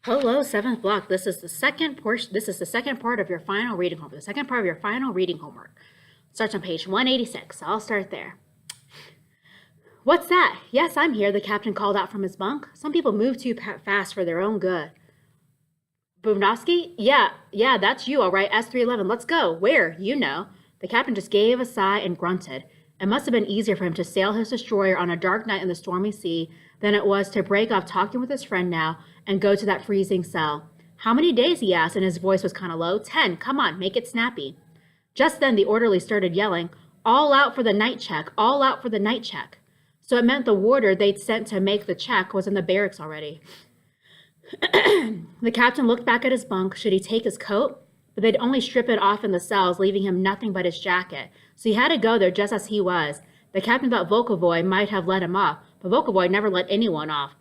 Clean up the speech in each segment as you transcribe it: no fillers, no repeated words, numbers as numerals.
Hello, seventh block. This is the second portion. This is the second part of your final reading homework. The second part of your final reading homework starts on page 186. I'll start there. What's that? Yes, I'm here, the captain called out from his bunk. Some people move too fast for their own good. Bumnovsky? Yeah, that's you, all right. S311. Let's go. Where? You know. The captain just gave a sigh and grunted. It must have been easier for him to sail his destroyer on a dark night in the stormy sea than it was to break off talking with his friend now and go to that freezing cell. How many days? He asked, and his voice was kind of low. 10. Come on, make it snappy. Just then the orderly started yelling, all out for the night check, all out for the night check. So it meant the warder they'd sent to make the check was in the barracks already. The captain looked back at his bunk. Should he take his coat? But they'd only strip it off in the cells, leaving him nothing but his jacket. So he had to go there just as he was. The captain thought Volkovoy might have let him off, but Volkovoy never let anyone off.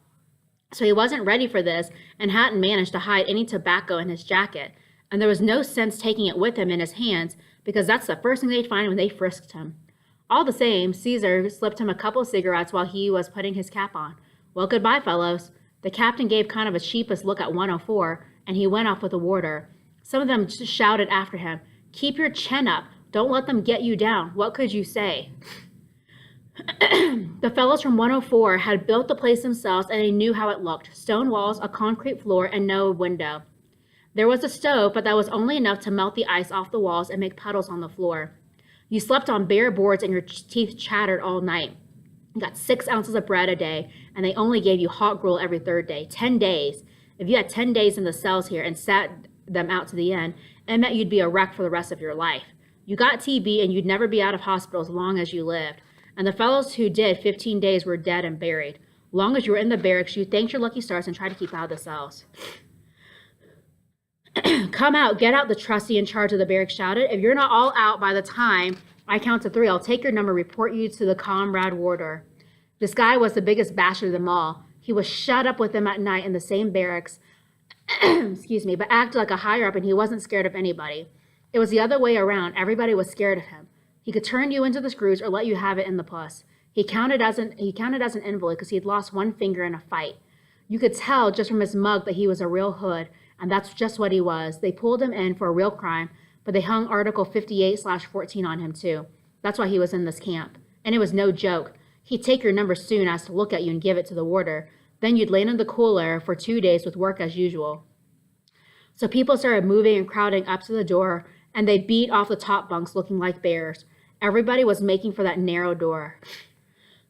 So he wasn't ready for this and hadn't managed to hide any tobacco in his jacket. And there was no sense taking it with him in his hands, because that's the first thing they'd find when they frisked him. All the same, Caesar slipped him a couple of cigarettes while he was putting his cap on. Well, goodbye, fellows. The captain gave kind of a sheepish look at 104, and he went off with the warder. Some of them just shouted after him, keep your chin up. Don't let them get you down. What could you say? The fellows from 104 had built the place themselves, and they knew how it looked. Stone walls, a concrete floor, and no window. There was a stove, but that was only enough to melt the ice off the walls and make puddles on the floor. You slept on bare boards and your teeth chattered all night. You got 6 ounces of bread a day, and they only gave you hot gruel every third day. 10 days. If you had 10 days in the cells here and sat them out to the end, it meant you'd be a wreck for the rest of your life. You got TB, and you'd never be out of hospital as long as you lived. And the fellows who did 15 days were dead and buried. Long as you were in the barracks, you thanked your lucky stars and tried to keep out of the cells. Come out, get out, the trustee in charge of the barracks shouted. If you're not all out by the time I count to 3, I'll take your number, report you to the comrade warder. This guy was the biggest bastard of them all. He was shut up with them at night in the same barracks, but acted like a higher up, and he wasn't scared of anybody. It was the other way around. Everybody was scared of him. He could turn you into the screws or let you have it in the puss. He counted as an invalid because he'd lost one finger in a fight. You could tell just from his mug that he was a real hood, and that's just what he was. They pulled him in for a real crime, but they hung Article 58/14 on him too. That's why he was in this camp. And it was no joke. He'd take your number soon as to look at you and give it to the warder. Then you'd land in the cooler for 2 days with work as usual. So people started moving and crowding up to the door, and they beat off the top bunks looking like bears. Everybody was making for that narrow door.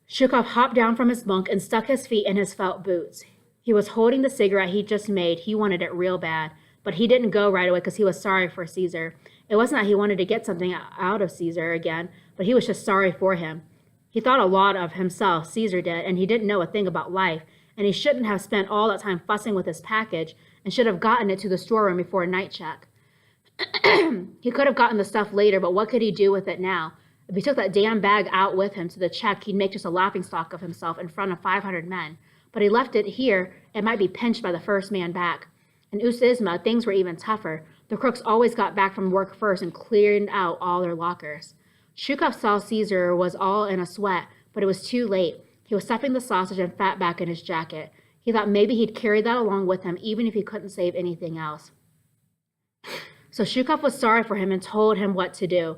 Shukov hopped down from his bunk and stuck his feet in his felt boots. He was holding the cigarette he'd just made. He wanted it real bad, but he didn't go right away because he was sorry for Caesar. It wasn't that he wanted to get something out of Caesar again, but he was just sorry for him. He thought a lot of himself, Caesar did, and he didn't know a thing about life, and he shouldn't have spent all that time fussing with his package and should have gotten it to the storeroom before a night check. He could have gotten the stuff later, but what could he do with it now? If he took that damn bag out with him to the check, he'd make just a laughingstock of himself in front of 500 men. But he left it here, it might be pinched by the first man back. In Usizma, things were even tougher. The crooks always got back from work first and cleared out all their lockers. Shukov saw Caesar was all in a sweat, but it was too late. He was stuffing the sausage and fat back in his jacket. He thought maybe he'd carry that along with him, even if he couldn't save anything else. So Shukov was sorry for him and told him what to do.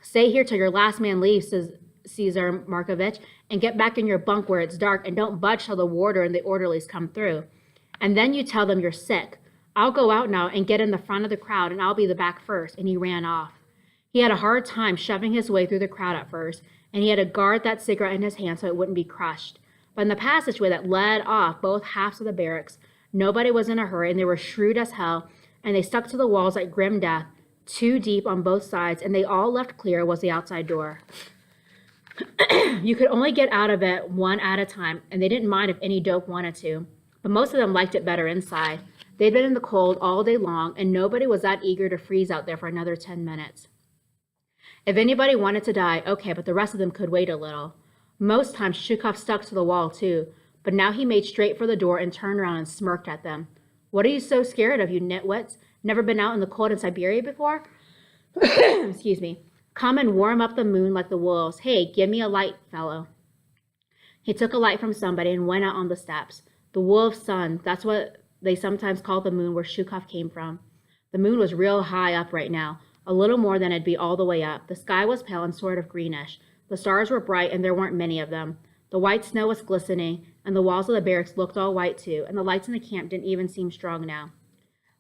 Stay here till your last man leaves, says Caesar Markovich, and get back in your bunk where it's dark, and don't budge till the warder and the orderlies come through. And then you tell them you're sick. I'll go out now and get in the front of the crowd, and I'll be the back first. And he ran off. He had a hard time shoving his way through the crowd at first, and he had to guard that cigarette in his hand so it wouldn't be crushed. But in the passageway that led off both halves of the barracks, nobody was in a hurry, and they were shrewd as hell, and they stuck to the walls like grim death, too deep on both sides, and they all left clear was the outside door. You could only get out of it one at a time, and they didn't mind if any dope wanted to, but most of them liked it better inside. They'd been in the cold all day long, and nobody was that eager to freeze out there for another 10 minutes. If anybody wanted to die, okay, but the rest of them could wait a little. Most times Shukov stuck to the wall too, but now he made straight for the door and turned around and smirked at them. What are you so scared of, you nitwits? Never been out in the cold in Siberia before? Excuse me. Come and warm up the moon like the wolves. Hey, give me a light, fellow. He took a light from somebody and went out on the steps. The wolf's son, that's what they sometimes called the moon where Shukov came from. The moon was real high up right now, a little more than it'd be all the way up. The sky was pale and sort of greenish. The stars were bright, and there weren't many of them. The white snow was glistening, and the walls of the barracks looked all white too, and the lights in the camp didn't even seem strong now.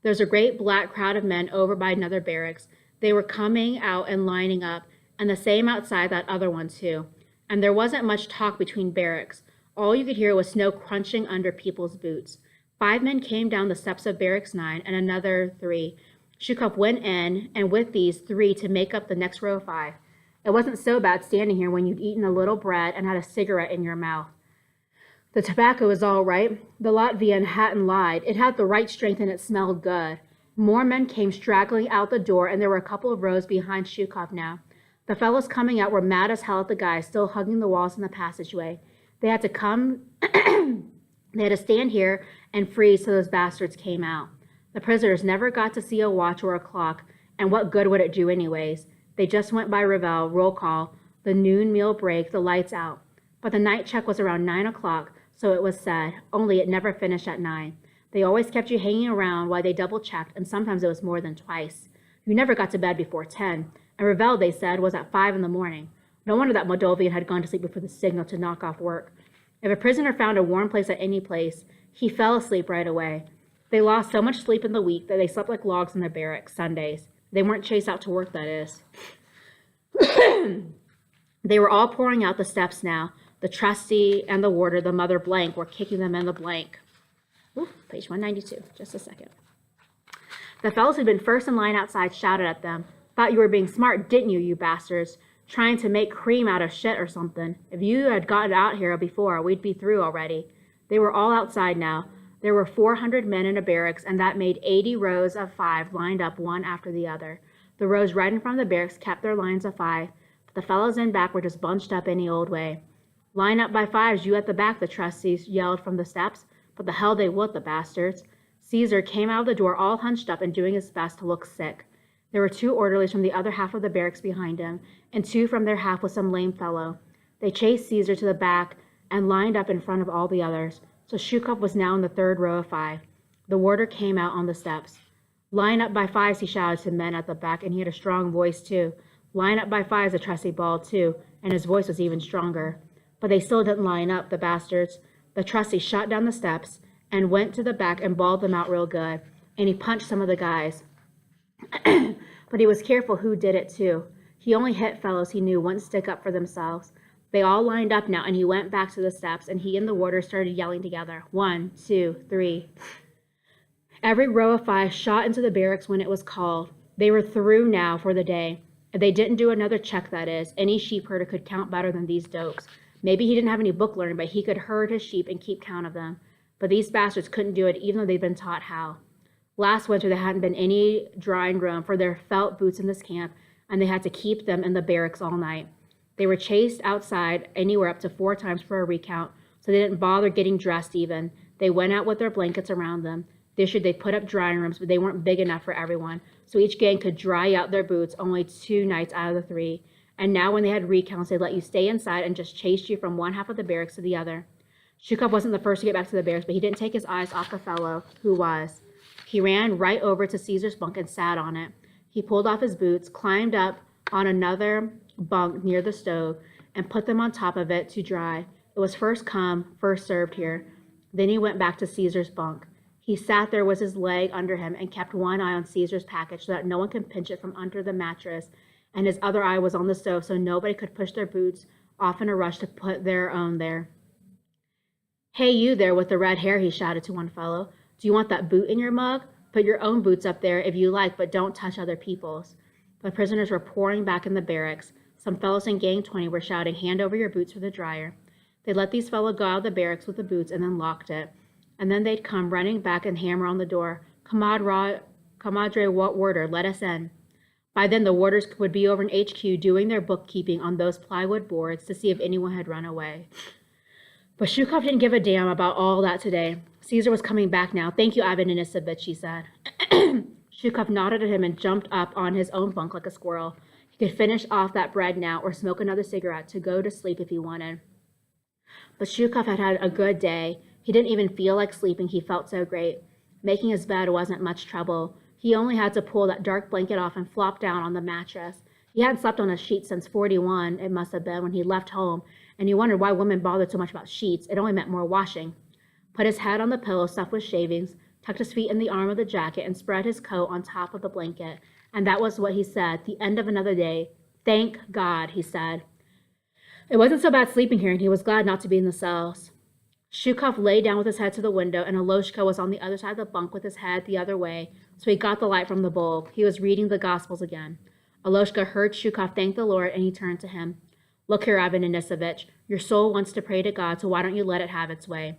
There was a great black crowd of men over by another barracks. They were coming out and lining up, and the same outside that other one too. And there wasn't much talk between barracks. All you could hear was snow crunching under people's boots. 5 men came down the steps of Barracks 9, and another 3. Shukov went in, and with these 3 to make up the next row of 5. It wasn't so bad standing here when you'd eaten a little bread and had a cigarette in your mouth. The tobacco was all right. The Latvian hadn't lied. It had the right strength and it smelled good. More men came straggling out the door, and there were a couple of rows behind Shukov now. The fellows coming out were mad as hell at the guys still hugging the walls in the passageway. They had to stand here and freeze till those bastards came out. The prisoners never got to see a watch or a clock, and what good would it do anyways? They just went by Revel, roll call, the noon meal break, the lights out. But the night check was around 9 o'clock, so it was said, only it never finished at 9. They always kept you hanging around while they double-checked, and sometimes it was more than twice. You never got to bed before 10, and Revel, they said, was at 5 in the morning. No wonder that Moldovan had gone to sleep before the signal to knock off work. If a prisoner found a warm place at any place, he fell asleep right away. They lost so much sleep in the week that they slept like logs in their barracks Sundays. They weren't chased out to work, that is. They were all pouring out the steps now. The trustee and the warder, the mother blank, were kicking them in the blank. Ooh, page 192, just a second. The fellows who'd been first in line outside shouted at them. Thought you were being smart, didn't you, you bastards? Trying to make cream out of shit or something. If you had gotten out here before, we'd be through already. They were all outside now. There were 400 men in a barracks, and that made 80 rows of 5 lined up one after the other. The rows right in front of the barracks kept their lines of 5, but the fellows in back were just bunched up any old way. Line up by 5s, you at the back, the trustees yelled from the steps, but the hell they would, the bastards. Caesar came out of the door all hunched up and doing his best to look sick. There were 2 orderlies from the other half of the barracks behind him, and 2 from their half with some lame fellow. They chased Caesar to the back and lined up in front of all the others, so Shukov was now in the 3rd row of 5. The warder came out on the steps. Line up by 5s, he shouted to men at the back, and he had a strong voice too. Line up by 5s, the trustee bawled too, and his voice was even stronger. But they still didn't line up, the bastards. The trustee shot down the steps and went to the back and bawled them out real good, and he punched some of the guys. But he was careful who did it too. He only hit fellows he knew wouldn't stick up for themselves. They all lined up now, and he went back to the steps, and he and the warder started yelling together. 1, 2, 3. Every row of 5 shot into the barracks when it was called. They were through now for the day. They didn't do another check, that is. Any sheep herder could count better than these dokes. Maybe he didn't have any book learning, but he could herd his sheep and keep count of them. But these bastards couldn't do it, even though they'd been taught how. Last winter, there hadn't been any drying room for their felt boots in this camp, and they had to keep them in the barracks all night. They were chased outside anywhere up to 4 times for a recount, so they didn't bother getting dressed even. They went out with their blankets around them. This year, they put up drying rooms, but they weren't big enough for everyone, so each gang could dry out their boots only 2 nights out of the 3. And now when they had recounts, they'd let you stay inside and just chased you from one half of the barracks to the other. Shukov wasn't the first to get back to the barracks, but he didn't take his eyes off the fellow who was. He ran right over to Caesar's bunk and sat on it. He pulled off his boots, climbed up on another bunk near the stove, and put them on top of it to dry. It was first come, first served here. Then he went back to Caesar's bunk. He sat there with his leg under him and kept one eye on Caesar's package so that no one could pinch it from under the mattress, and his other eye was on the stove so nobody could push their boots off in a rush to put their own there. Hey, you there with the red hair, he shouted to one fellow. Do you want that boot in your mug? Put your own boots up there if you like, but don't touch other people's. The prisoners were pouring back in the barracks. Some fellows in Gang 20 were shouting, hand over your boots for the dryer. They let these fellows go out of the barracks with the boots and then locked it. And then they'd come running back and hammer on the door. Comrade warder, let us in. By then, the warders would be over in HQ doing their bookkeeping on those plywood boards to see if anyone had run away. But Shukov didn't give a damn about all that today. Caesar was coming back now. Thank you, Ivan Denisovich, he said. Shukov nodded at him and jumped up on his own bunk like a squirrel. He could finish off that bread now or smoke another cigarette to go to sleep if he wanted. But Shukov had had a good day. He didn't even feel like sleeping. He felt so great. Making his bed wasn't much trouble. He only had to pull that dark blanket off and flop down on the mattress. He hadn't slept on a sheet since 41, it must have been, when he left home, and he wondered why women bothered so much about sheets. It only meant more washing. Put his head on the pillow stuffed with shavings, tucked his feet in the arm of the jacket, and spread his coat on top of the blanket. And that was what he said, the end of another day. Thank God, he said. It wasn't so bad sleeping here, and he was glad not to be in the cells. Shukov lay down with his head to the window, and Aloshka was on the other side of the bunk with his head the other way, so he got the light from the bulb. He was reading the Gospels again. Aloshka heard Shukov thank the Lord, and he turned to him. Look here, Ivan Denisovich, your soul wants to pray to God, so why don't you let it have its way?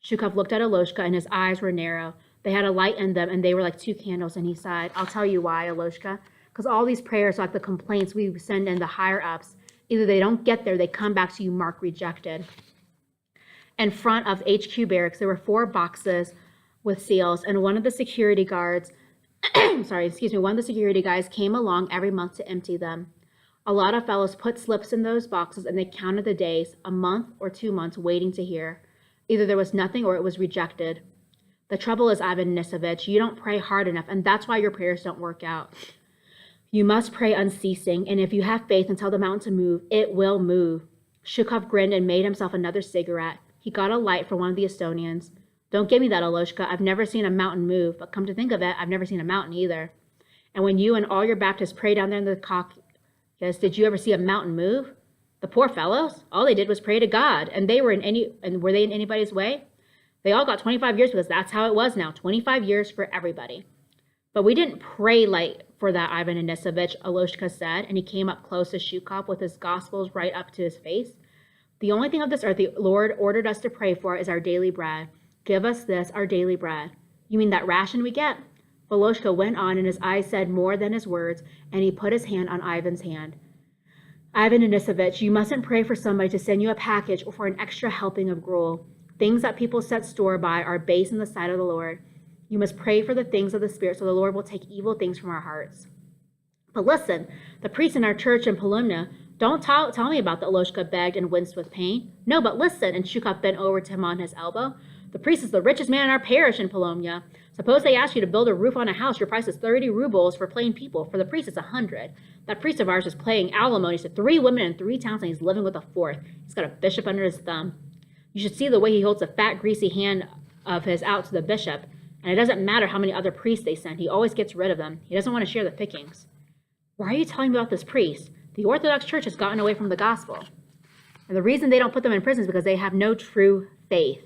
Shukov looked at Aloshka, and his eyes were narrow. They had a light in them, and they were like two candles, and he sighed. I'll tell you why, Aloshka. Because all these prayers are like the complaints we send in the higher-ups. Either they don't get there, they come back to you marked rejected. In front of HQ barracks, there were 4 boxes with seals, and one of the security guys came along every month to empty them. A lot of fellows put slips in those boxes, and they counted the days, a month or 2 months, waiting to hear. Either there was nothing or it was rejected. The trouble is, Ivan Denisovich, you don't pray hard enough, and that's why your prayers don't work out. You must pray unceasing, and if you have faith and tell the mountain to move, it will move. Shukov grinned and made himself another cigarette. He got a light for one of the Estonians. Don't give me that, Aloshka. I've never seen a mountain move, but come to think of it, I've never seen a mountain either. And when you and all your Baptists pray down there in the Caucasus, did you ever see a mountain move? The poor fellows, all they did was pray to God, and were they in anybody's way? They all got 25 years because that's how it was now, 25 years for everybody. But we didn't pray for that, Ivan Denisovich, Aloshka said, and he came up close to Shukov with his Gospels right up to his face. The only thing of this earth the Lord ordered us to pray for is our daily bread. Give us this, our daily bread. You mean that ration we get? Aloshka went on, and his eyes said more than his words, and he put his hand on Ivan's hand. Ivan Denisovich, you mustn't pray for somebody to send you a package or for an extra helping of gruel. Things that people set store by are base in the sight of the Lord. You must pray for the things of the Spirit so the Lord will take evil things from our hearts. But listen, the priests in our church in Polomna, don't tell me about that, Aloshka begged and winced with pain. No, but listen, and Shukov bent over to him on his elbow. The priest is the richest man in our parish in Polomna. Suppose they ask you to build a roof on a house, your price is 30 rubles for plain people. For the priest, it's 100. That priest of ours is paying alimony to 3 women in 3 towns, and he's living with a 4th. He's got a bishop under his thumb. You should see the way he holds the fat, greasy hand of his out to the bishop. And it doesn't matter how many other priests they send. He always gets rid of them. He doesn't want to share the pickings. Why are you telling me about this priest? The Orthodox Church has gotten away from the gospel. And the reason they don't put them in prison is because they have no true faith.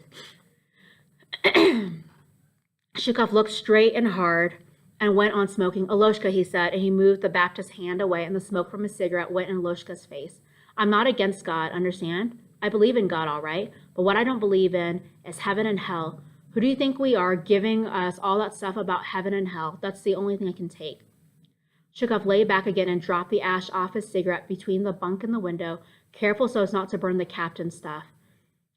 Shukov looked straight and hard and went on smoking. Aloshka, he said, and he moved the Baptist's hand away, and the smoke from his cigarette went in Aloshka's face. I'm not against God, understand? I believe in God, all right, but what I don't believe in is heaven and hell. Who do you think we are, giving us all that stuff about heaven and hell? That's the only thing I can take. Shukov lay back again and dropped the ash off his cigarette between the bunk and the window, careful so as not to burn the captain's stuff.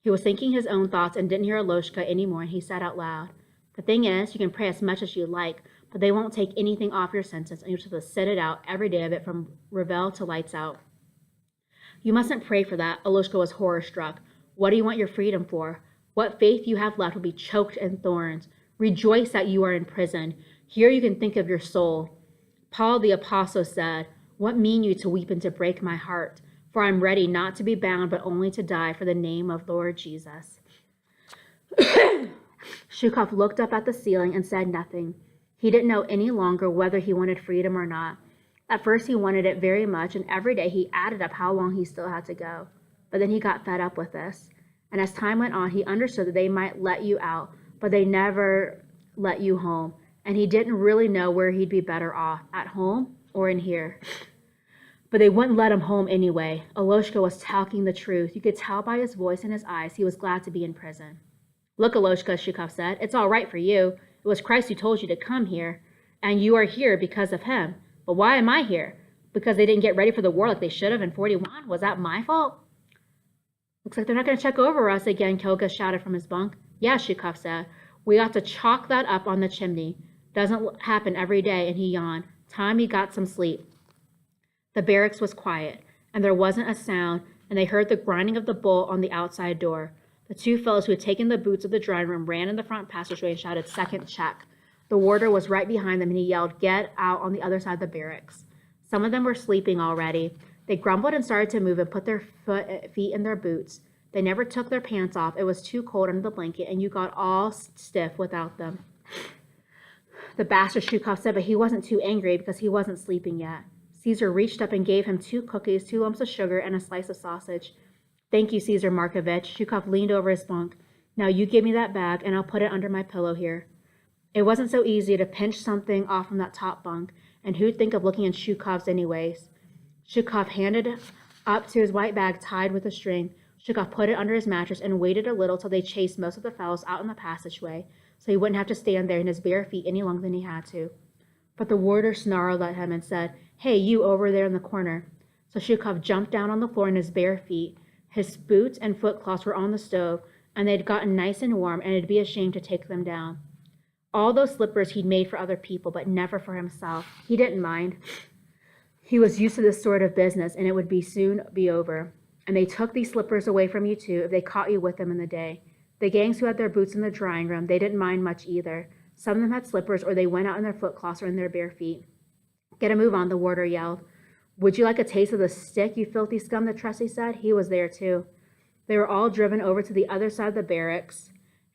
He was thinking his own thoughts and didn't hear Aloshka anymore, and he said out loud, the thing is, you can pray as much as you like, but they won't take anything off your sentence, and you have to sit it out every day of it from revel to lights out. You mustn't pray for that. Aloshka was horror-struck. What do you want your freedom for? What faith you have left will be choked in thorns. Rejoice that you are in prison. Here you can think of your soul. Paul the apostle said, what mean you to weep and to break my heart? For I am ready not to be bound, but only to die for the name of Lord Jesus. Shukov looked up at the ceiling and said nothing. He didn't know any longer whether he wanted freedom or not. At first he wanted it very much, and every day he added up how long he still had to go. But then he got fed up with this. And as time went on, he understood that they might let you out, but they never let you home. And he didn't really know where he'd be better off, at home or in here. But they wouldn't let him home anyway. Aloshka was talking the truth. You could tell by his voice and his eyes he was glad to be in prison. Look, Aloshka, Shukov said, it's all right for you. It was Christ who told you to come here, and you are here because of him. But why am I here? Because they didn't get ready for the war like they should have in 41? Was that my fault? Looks like they're not going to check over us again, Koga shouted from his bunk. Yeah, Shukov said. We ought to chalk that up on the chimney. Doesn't happen every day, and he yawned. Time he got some sleep. The barracks was quiet, and there wasn't a sound, and they heard the grinding of the bolt on the outside door. The two fellows who had taken the boots of the drawing room ran in the front passageway and shouted, "Second check." The warder was right behind them, and he yelled, "Get out on the other side of the barracks." Some of them were sleeping already. They grumbled and started to move and put their feet in their boots. They never took their pants off. It was too cold under the blanket, and you got all stiff without them. The bastard, Shukov said, but he wasn't too angry because he wasn't sleeping yet. Caesar reached up and gave him 2 cookies, 2 lumps of sugar, and a slice of sausage. "Thank you, Caesar Markovitch." Shukov leaned over his bunk. "Now you give me that bag, and I'll put it under my pillow here." It wasn't so easy to pinch something off from that top bunk, and who'd think of looking in Shukov's anyways? Shukov handed up to his white bag tied with a string. Shukov put it under his mattress and waited a little till they chased most of the fellows out in the passageway, so he wouldn't have to stand there in his bare feet any longer than he had to. But the warder snarled at him and said, "Hey, you over there in the corner." So Shukov jumped down on the floor in his bare feet. His boots and footcloths were on the stove, and they'd gotten nice and warm, and it'd be a shame to take them down. All those slippers he'd made for other people, but never for himself. He didn't mind. He was used to this sort of business, and it would soon be over. And they took these slippers away from you, too, if they caught you with them in the day. The gangs who had their boots in the drawing room, they didn't mind much either. Some of them had slippers, or they went out in their footcloths or in their bare feet. "Get a move on," the warder yelled. "Would you like a taste of the stick, you filthy scum?" the trustee said. He was there, too. They were all driven over to the other side of the barracks,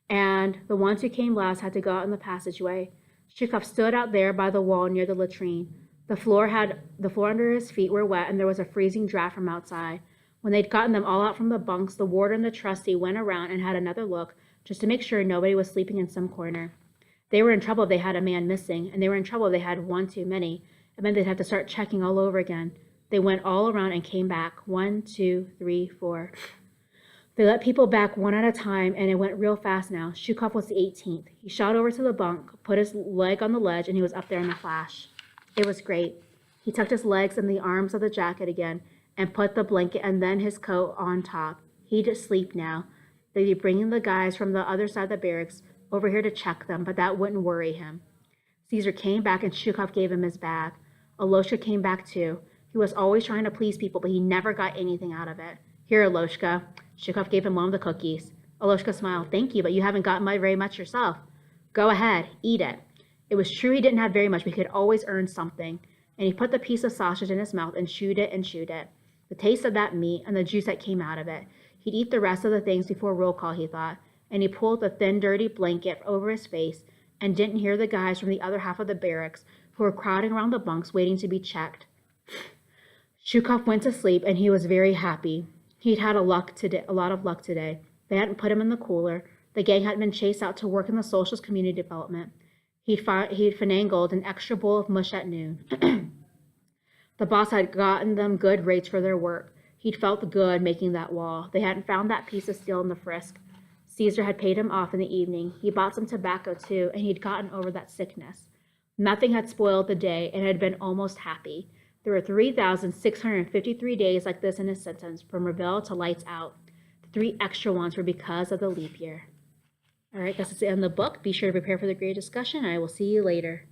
and the ones who came last had to go out in the passageway. Shukov stood out there by the wall near the latrine. The floor under his feet were wet, and there was a freezing draft from outside. When they'd gotten them all out from the bunks, the warder and the trustee went around and had another look, just to make sure nobody was sleeping in some corner. They were in trouble if they had a man missing, and they were in trouble if they had one too many. It meant they'd have to start checking all over again. They went all around and came back. 1, 2, 3, 4. They let people back one at a time, and it went real fast now. Shukov was the 18th. He shot over to the bunk, put his leg on the ledge, and he was up there in a flash. It was great. He tucked his legs in the arms of the jacket again and put the blanket and then his coat on top. He'd sleep now. They'd be bringing the guys from the other side of the barracks over here to check them, but that wouldn't worry him. Caesar came back, and Shukov gave him his bag. Aloshka came back, too. He was always trying to please people, but he never got anything out of it. "Here, Aloshka." Shukov gave him one of the cookies. Aloshka smiled. "Thank you, but you haven't gotten very much yourself." "Go ahead, eat it." It was true he didn't have very much, but he could always earn something. And he put the piece of sausage in his mouth and chewed it and chewed it. The taste of that meat and the juice that came out of it. He'd eat the rest of the things before roll call, he thought. And he pulled the thin, dirty blanket over his face and didn't hear the guys from the other half of the barracks who were crowding around the bunks waiting to be checked. Shukov went to sleep, and he was very happy. He'd had a lot of luck today. They hadn't put him in the cooler. The gang hadn't been chased out to work in the socialist community development. He'd finagled an extra bowl of mush at noon. The boss had gotten them good rates for their work. He'd felt good making that wall. They hadn't found that piece of steel in the frisk. Caesar had paid him off in the evening. He bought some tobacco, too, and he'd gotten over that sickness. Nothing had spoiled the day, and had been almost happy. There were 3,653 days like this in his sentence, from reveal to lights out. The 3 extra ones were because of the leap year. All right, that's the end of the book. Be sure to prepare for the great discussion, and I will see you later.